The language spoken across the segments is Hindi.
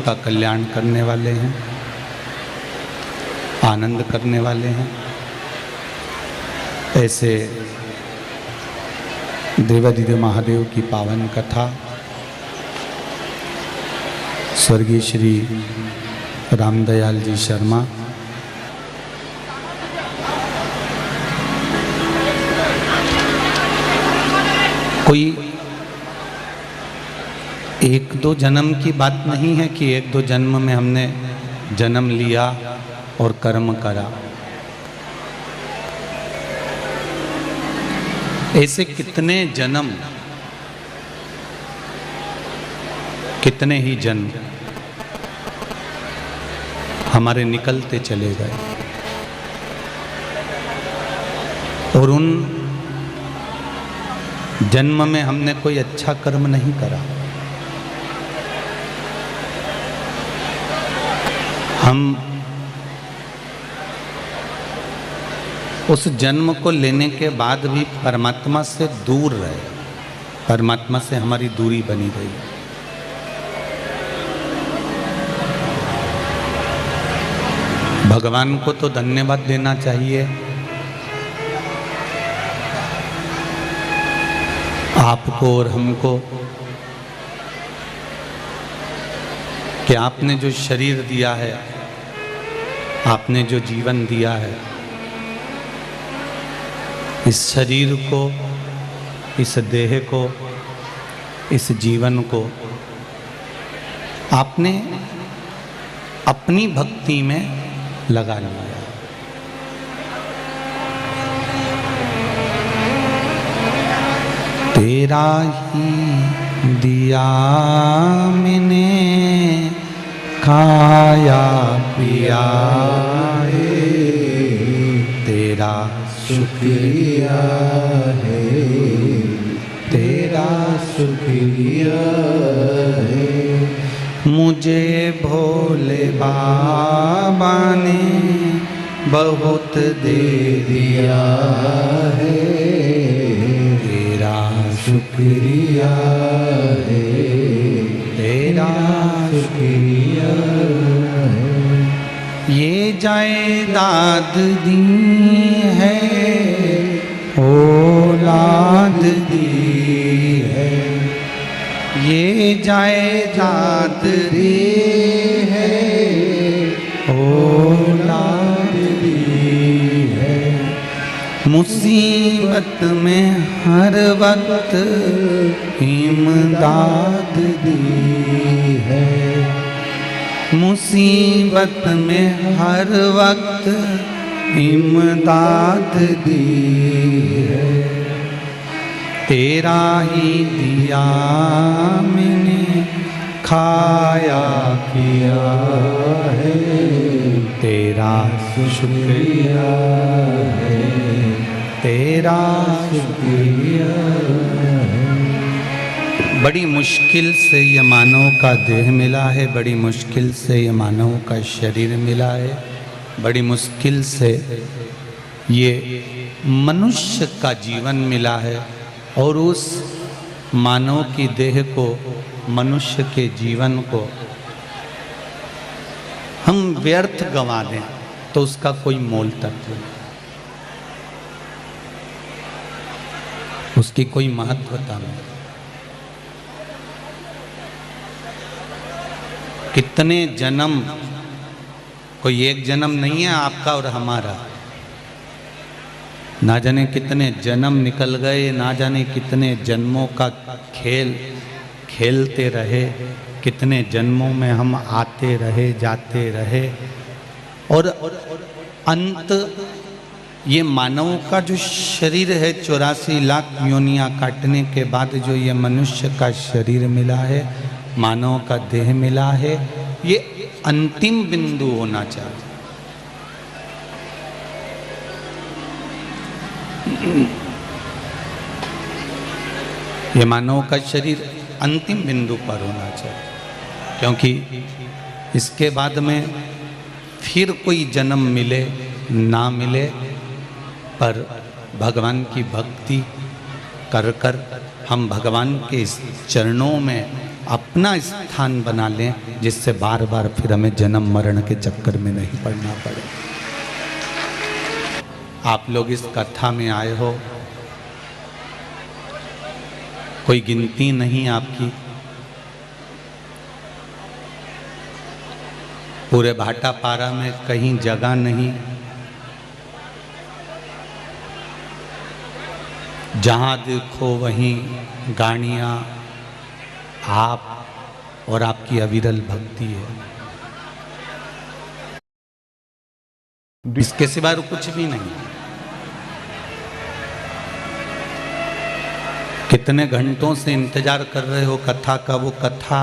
सबका कल्याण करने वाले हैं, आनंद करने वाले हैं। ऐसे देवादिदेव महादेव की पावन कथा स्वर्गीय श्री रामदयाल जी शर्मा कोई एक दो जन्म की बात नहीं है कि एक दो जन्म में हमने जन्म लिया और कर्म करा। ऐसे कितने जन्म, कितने ही जन्म हमारे निकलते चले गए और उन जन्म में हमने कोई अच्छा कर्म नहीं करा। हम उस जन्म को लेने के बाद भी परमात्मा से दूर रहे, परमात्मा से हमारी दूरी बनी रही। भगवान को तो धन्यवाद देना चाहिए, आपको और हमको, कि आपने जो शरीर दिया है, आपने जो जीवन दिया है, इस शरीर को, इस देह को, इस जीवन को आपने अपनी भक्ति में लगा लिया। तेरा ही दिया मैंने खाया पिया है, तेरा शुक्रिया है, तेरा शुक्रिया है। मुझे भोले बाबा ने बहुत दे दिया है, तेरा शुक्रिया है, तेरा शुक्रिया है। ये जायदाद दी है, औलाद दी है, ये जायदाद दी है, औलाद दी है। मुसीबत में हर वक्त इमदाद दी है, मुसीबत में हर वक्त इमदाद दी है। तेरा ही दिया मैंने खाया पिया है, तेरा शुक्रिया है, तेरा शुक्रिया है। बड़ी मुश्किल से ये मानव का देह मिला है, बड़ी मुश्किल से ये मानव का शरीर मिला है, बड़ी मुश्किल से ये मनुष्य का जीवन मिला है। और उस मानव की देह को, मनुष्य के जीवन को हम व्यर्थ गंवा दें तो उसका कोई मोल तत्व नहीं, उसकी कोई महत्वता नहीं। कितने जन्म, कोई एक जन्म नहीं है आपका और हमारा, ना जाने कितने जन्म निकल गए, ना जाने कितने जन्मों का खेल खेलते रहे, कितने जन्मों में हम आते रहे, जाते रहे। और अंत ये मानव का जो शरीर है, 84 लाख योनियां काटने के बाद जो ये मनुष्य का शरीर मिला है, मानव का देह मिला है, ये अंतिम बिंदु होना चाहिए। ये मानव का शरीर अंतिम बिंदु पर होना चाहिए, क्योंकि इसके बाद में फिर कोई जन्म मिले ना मिले, पर भगवान की भक्ति कर कर हम भगवान के चरणों में अपना स्थान बना लें, जिससे बार बार फिर हमें जन्म मरण के चक्कर में नहीं पड़ना पड़े। आप लोग इस कथा में आए हो, कोई गिनती नहीं आपकी, पूरे भाटापारा में कहीं जगह नहीं, जहाँ देखो वहीं गाड़ियाँ, आप और आपकी अविरल भक्ति है। इसके सिवा कुछ भी नहीं। कितने घंटों से इंतजार कर रहे हो कथा का, वो कथा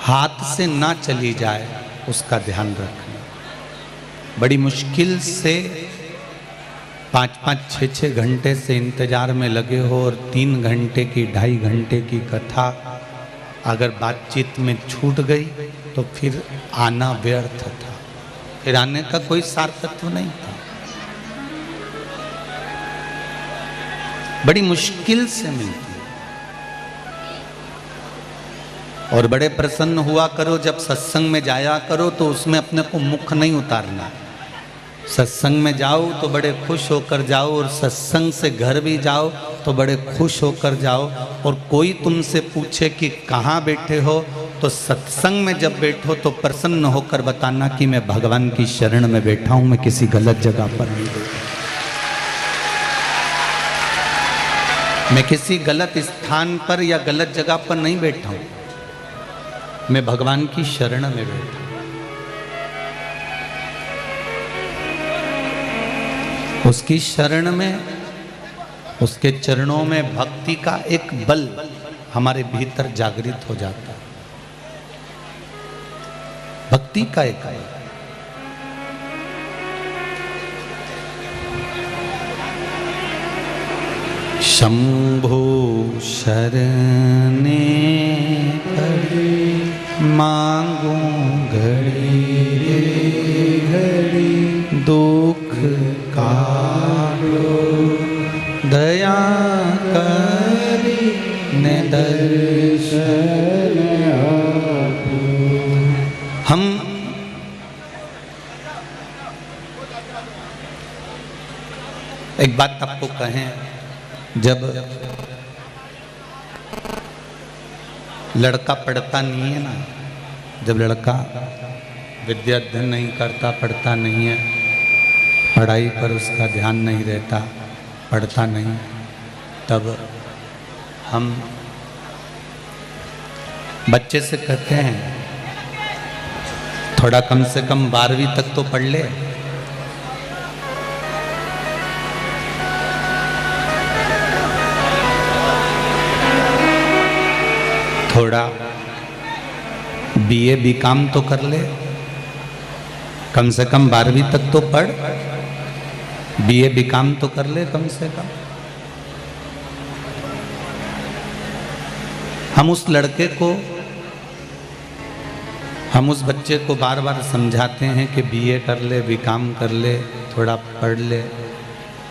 हाथ से ना चली जाए उसका ध्यान रखना। बड़ी मुश्किल से 5-5, 6-6 घंटे से इंतजार में लगे हो और 3 घंटे की 2.5 घंटे की कथा अगर बातचीत में छूट गई तो फिर आना व्यर्थ था, फिर आने का कोई सार्थक नहीं था। बड़ी मुश्किल से मिलती है। और बड़े प्रसन्न हुआ करो जब सत्संग में जाया करो, तो उसमें अपने को मुख नहीं उतारना। सत्संग में जाओ तो बड़े खुश होकर जाओ, और सत्संग से घर भी जाओ तो बड़े खुश होकर जाओ। और कोई तुमसे पूछे कि कहाँ बैठे हो, तो सत्संग में जब बैठो तो प्रसन्न होकर बताना कि मैं भगवान की शरण में बैठा हूँ, मैं किसी गलत जगह पर नहीं बैठा, मैं किसी गलत स्थान पर या गलत जगह पर नहीं बैठा हूँ, मैं भगवान की शरण में बैठा। उसकी शरण में, उसके चरणों में भक्ति का एक बल हमारे भीतर जागृत हो जाता है। भक्ति का एक बल। शंभो शरणे पड़ी मांगू घड़ी घड़ी, दुख काटो दया करी ने दर्शन आपो। हम एक बात आपको कहें, जब लड़का पढ़ता नहीं है ना, जब लड़का विद्या अध्ययन नहीं करता, पढ़ता नहीं है, पढ़ाई पर उसका ध्यान नहीं रहता, पढ़ता नहीं, तब हम बच्चे से कहते हैं थोड़ा कम से कम 12वीं तक तो पढ़ ले। थोड़ा BA BCom तो कर ले, कम से कम 12वीं तक तो पढ़, BA BCom तो कर ले कम से कम। हम उस लड़के को, हम उस बच्चे को बार बार समझाते हैं कि BA कर ले, BCom कर ले, थोड़ा पढ़ ले,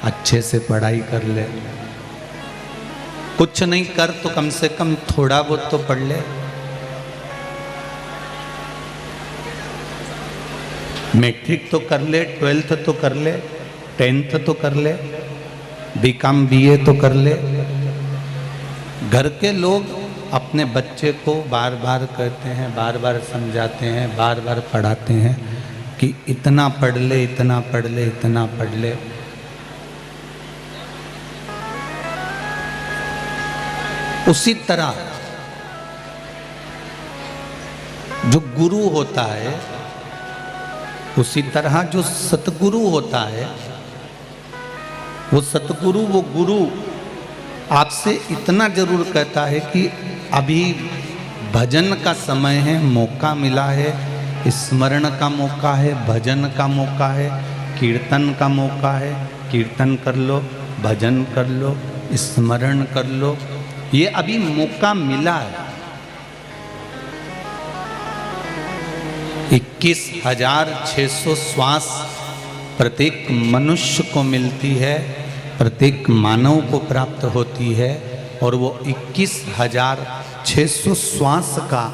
अच्छे से पढ़ाई कर ले। कुछ नहीं कर तो कम से कम थोड़ा बहुत तो पढ़ ले। मैट्रिक तो कर ले, 12th तो कर ले, 10th तो कर ले, BCom BA तो कर ले। घर के लोग अपने बच्चे को बार बार कहते हैं, बार बार समझाते हैं, बार बार पढ़ाते हैं कि इतना पढ़ ले, इतना पढ़ ले, इतना पढ़ ले। उसी तरह जो गुरु होता है, उसी तरह जो सतगुरु होता है, वो सतगुरु, वो गुरु आपसे इतना जरूर कहता है कि अभी भजन का समय है, मौका मिला है, स्मरण का मौका है, भजन का मौका है, कीर्तन का मौका है, कीर्तन कर लो, भजन कर लो, स्मरण कर लो, ये अभी मौका मिला है। 21,600 श्वास प्रत्येक मनुष्य को मिलती है, प्रत्येक मानव को प्राप्त होती है, और वो 21,000 600 श्वास का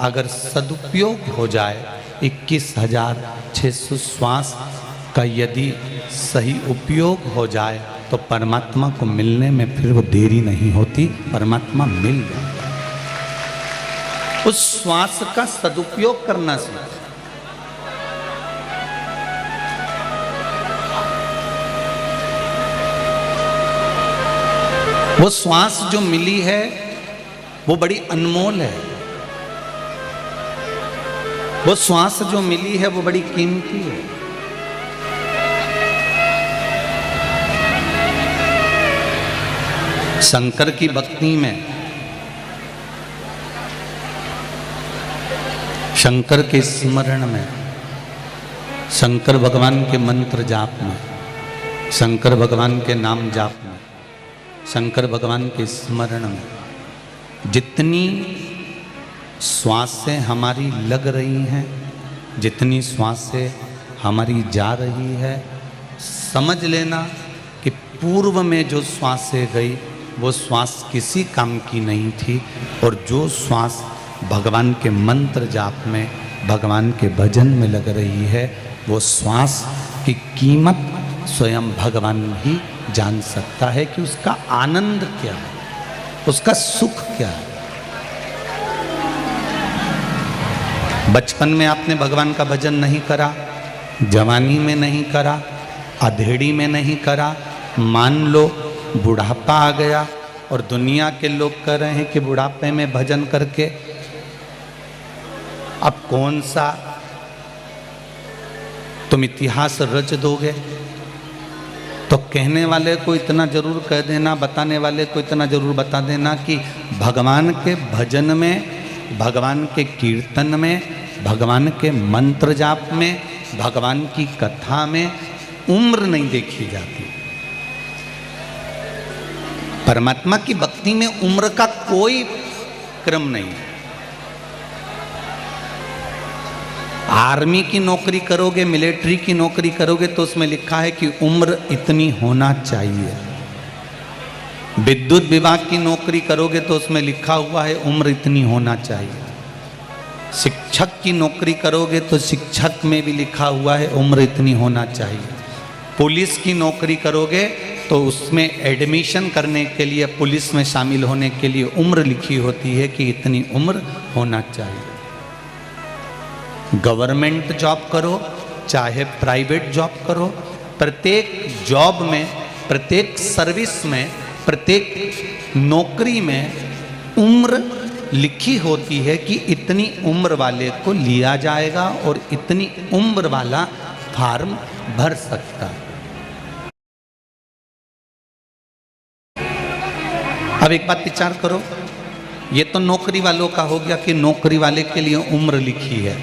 अगर सदुपयोग हो जाए, 21,600 श्वास का यदि सही उपयोग हो जाए तो परमात्मा को मिलने में फिर वो देरी नहीं होती, परमात्मा मिल जाए। उस श्वास का सदुपयोग करना सीखो। वो श्वास जो मिली है वो बड़ी अनमोल है। वो श्वास जो मिली है वो बड़ी कीमती है। शंकर की भक्ति में, शंकर के स्मरण में, शंकर भगवान के मंत्र जाप में, शंकर भगवान के नाम जाप में, शंकर भगवान के स्मरण में जितनी श्वासें हमारी लग रही हैं, जितनी श्वासें हमारी जा रही है, समझ लेना कि पूर्व में जो श्वासें गई वो श्वास किसी काम की नहीं थी, और जो श्वास भगवान के मंत्र जाप में, भगवान के भजन में लग रही है, वो श्वास की कीमत स्वयं भगवान ही जान सकता है कि उसका आनंद क्या है, उसका सुख क्या है। बचपन में आपने भगवान का भजन नहीं करा, जवानी में नहीं करा, अधेड़ी में नहीं करा, मान लो बुढ़ापा आ गया और दुनिया के लोग कह रहे हैं कि बुढ़ापे में भजन करके अब कौन सा तुम इतिहास रच दोगे, तो कहने वाले को इतना जरूर कह देना, बताने वाले को इतना जरूर बता देना कि भगवान के भजन में, भगवान के कीर्तन में, भगवान के मंत्र जाप में, भगवान की कथा में उम्र नहीं देखी जाती। परमात्मा की भक्ति में उम्र का कोई क्रम नहीं है। आर्मी की नौकरी करोगे, मिलिट्री की नौकरी करोगे तो उसमें लिखा है कि उम्र इतनी होना चाहिए। विद्युत विभाग की नौकरी करोगे तो उसमें लिखा हुआ है उम्र इतनी होना चाहिए। शिक्षक की नौकरी करोगे तो शिक्षक में भी लिखा हुआ है उम्र इतनी होना चाहिए। पुलिस की नौकरी करोगे तो उसमें एडमिशन करने के लिए, पुलिस में शामिल होने के लिए उम्र लिखी होती है कि इतनी उम्र होना चाहिए। गवर्नमेंट जॉब करो चाहे प्राइवेट जॉब करो, प्रत्येक जॉब में, प्रत्येक सर्विस में, प्रत्येक नौकरी में उम्र लिखी होती है कि इतनी उम्र वाले को लिया जाएगा और इतनी उम्र वाला फॉर्म भर सकता है। अब एक बात विचार करो, ये तो नौकरी वालों का हो गया कि नौकरी वाले के लिए उम्र लिखी है।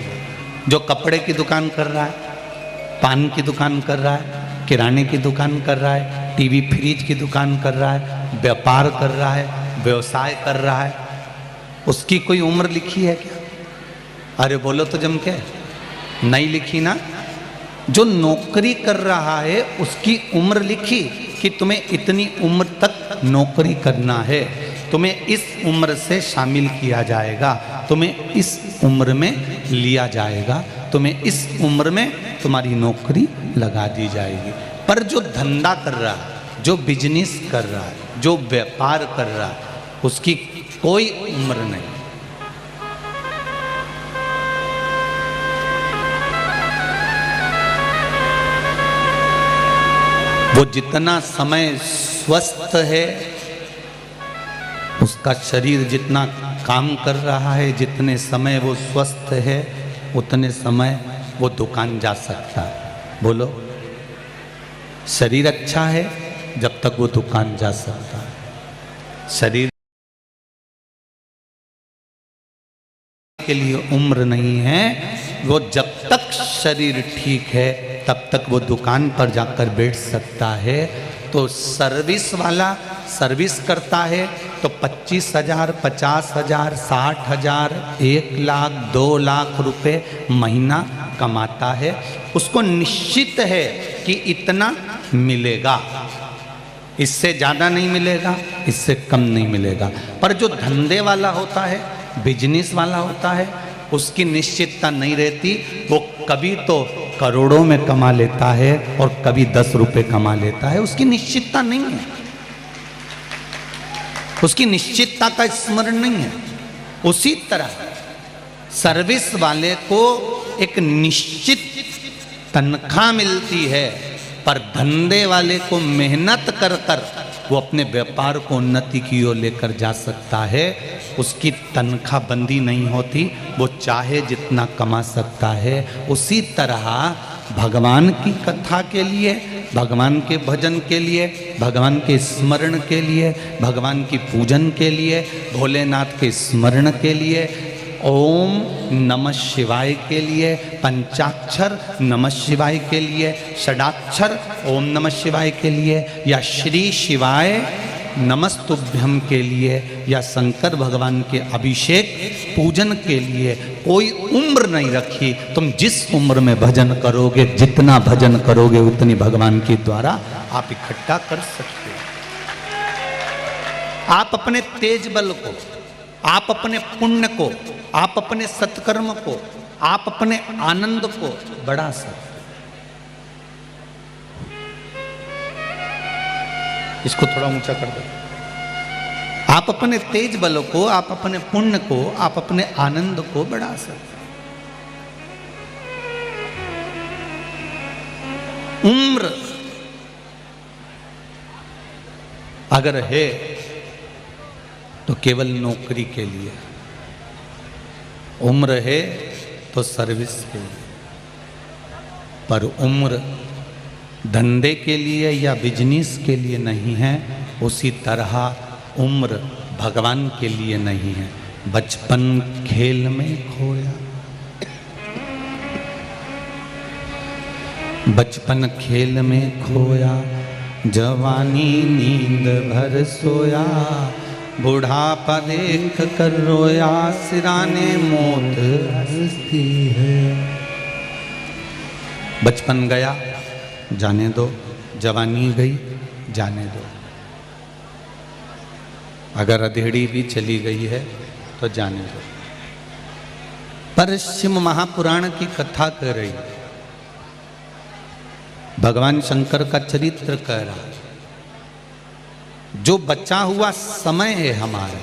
जो कपड़े की दुकान कर रहा है, पान की दुकान कर रहा है, किराने की दुकान कर रहा है, टीवी फ्रिज की दुकान कर रहा है, व्यापार कर रहा है, व्यवसाय कर रहा है, उसकी कोई उम्र लिखी है क्या? अरे बोलो तो जम के, नहीं लिखी ना। जो नौकरी कर रहा है उसकी उम्र लिखी कि तुम्हें इतनी उम्र तक नौकरी करना है, तुम्हें इस उम्र से शामिल किया जाएगा, तुम्हें इस उम्र में लिया जाएगा, तुम्हें इस उम्र में तुम्हारी नौकरी लगा दी जाएगी। पर जो धंधा कर रहा है, जो बिजनेस कर रहा है, जो व्यापार कर रहा है, उसकी कोई उम्र नहीं। वो जितना समय स्वस्थ है, उसका शरीर जितना काम कर रहा है, जितने समय वो स्वस्थ है उतने समय वो दुकान जा सकता है। बोलो, शरीर अच्छा है जब तक वो दुकान जा सकता है। शरीर के लिए उम्र नहीं है, वो जब तक शरीर ठीक है तब तक वो दुकान पर जाकर बैठ सकता है। तो सर्विस वाला सर्विस करता है तो 25,000, 50,000, 60,000, 1 लाख, 2 लाख रुपए महीना कमाता है। उसको निश्चित है कि इतना मिलेगा, इससे ज़्यादा नहीं मिलेगा, इससे कम नहीं मिलेगा। पर जो धंधे वाला होता है, बिजनेस वाला होता है, उसकी निश्चितता नहीं रहती। वो कभी तो करोड़ों में कमा लेता है और कभी 10 रुपए कमा लेता है, उसकी निश्चितता नहीं है, उसकी निश्चितता का स्मरण नहीं है। उसी तरह सर्विस वाले को एक निश्चित तनख्वाह मिलती है, पर धंधे वाले को मेहनत कर कर वो अपने व्यापार को उन्नति की ओर लेकर जा सकता है। उसकी तनख्वाह बंदी नहीं होती, वो चाहे जितना कमा सकता है। उसी तरह भगवान की कथा के लिए, भगवान के भजन के लिए, भगवान के स्मरण के लिए, भगवान की पूजन के लिए, भोलेनाथ के स्मरण के लिए, ओम नमः शिवाय के लिए, पंचाक्षर नमः शिवाय के लिए, षडाक्षर ओम नमः शिवाय के लिए, या श्री शिवाय नमस्तुभ्यम के लिए, या शंकर भगवान के अभिषेक पूजन के लिए कोई उम्र नहीं रखी। तुम जिस उम्र में भजन करोगे, जितना भजन करोगे, उतनी भगवान के द्वारा आप इकट्ठा कर सकते हो। आप अपने तेज बल को, आप अपने पुण्य को, आप अपने सत्कर्म को, आप अपने आनंद को बढ़ा सकते। इसको थोड़ा ऊंचा कर दो। आप अपने तेज बल को, आप अपने पुण्य को, आप अपने आनंद को बढ़ा सकते। उम्र अगर है तो केवल नौकरी के लिए, उम्र है तो सर्विस के लिए, पर उम्र धंधे के लिए या बिजनेस के लिए नहीं है। उसी तरह उम्र भगवान के लिए नहीं है। बचपन खेल में खोया, बचपन खेल में खोया, जवानी नींद भर सोया, बुढ़ापा देख कर रोया, सिराने मौत हंसती है। बचपन गया जाने दो, जवानी गई जाने दो, अगर अधेड़ी भी चली गई है तो जाने दो। पर शिव महापुराण की कथा कर रही, भगवान शंकर का चरित्र कह रहा। जो बचा हुआ समय है हमारा,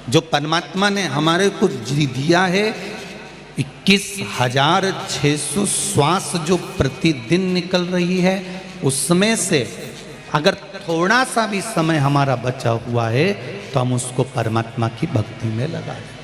जो परमात्मा ने हमारे को दिया है, 21,600 श्वास जो प्रतिदिन निकल रही है, उसमें से अगर थोड़ा सा भी समय हमारा बचा हुआ है तो हम उसको परमात्मा की भक्ति में लगा दें।